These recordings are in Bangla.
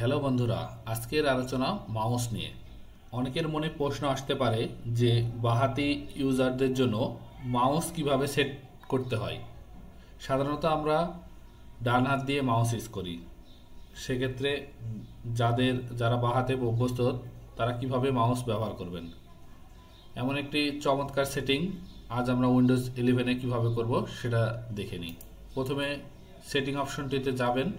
হ্যালো বন্ধুরা, আজকের আলোচনা মাউস নিয়ে। অনেকের মনে প্রশ্ন আসতে পারে যে বাহাতি ইউজারদের জন্য মাউস কিভাবে সেট করতে হয়। সাধারণত আমরা ডান হাত দিয়ে মাউস ইউজ করি। সেক্ষেত্রে যারা বাহাতে অভ্যস্ত তারা কিভাবে মাউস ব্যবহার করবেন, এমন একটি চমৎকার সেটিং আজ আমরা উইন্ডোজ 11-এ কীভাবে করব সেটা দেখে নিই। প্রথমে সেটিং অপশনটিতে যাবেন।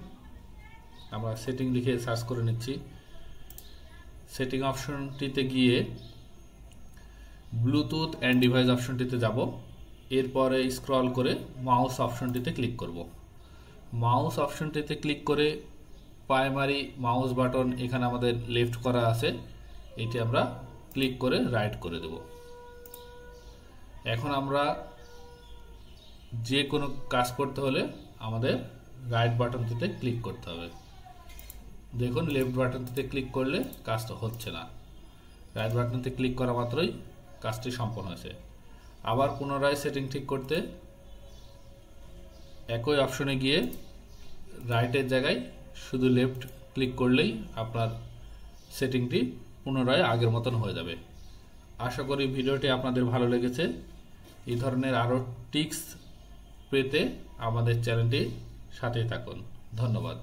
আমরা সেটিং লিখে সার্চ করে নিচ্ছি। সেটিং অপশনটিতে গিয়ে ব্লুটুথ অ্যান্ড ডিভাইস অপশনটিতে যাব। এরপরে স্ক্রল করে মাউস অপশনটিতে ক্লিক করব। মাউস অপশনটিতে ক্লিক করে প্রাইমারি মাউস বাটন এখানে আমাদের লেফট করা আছে, এটি আমরা ক্লিক করে রাইট করে দেব। এখন আমরা যে কোনো কাজ করতে হলে আমাদের রাইট বাটনটিতে ক্লিক করতে হবে। দেখুন, লেফট বাটনটিতে ক্লিক করলে কাজটা হচ্ছে না। রাইট বাটনটিতে ক্লিক করা মাত্রই কাজটি সম্পন্ন হয়েছে। আবার পুনরায় সেটিং ঠিক করতে একই অপশনে গিয়ে রাইটের জায়গায় শুধু লেফট ক্লিক করলেই আপনার সেটিংটি পুনরায় আগের মতন হয়ে যাবে। আশা করি ভিডিওটি আপনাদের ভালো লেগেছে। এই ধরনের আরও টিপস পেতে আমাদের চ্যানেলটি সাথেই থাকুন। ধন্যবাদ।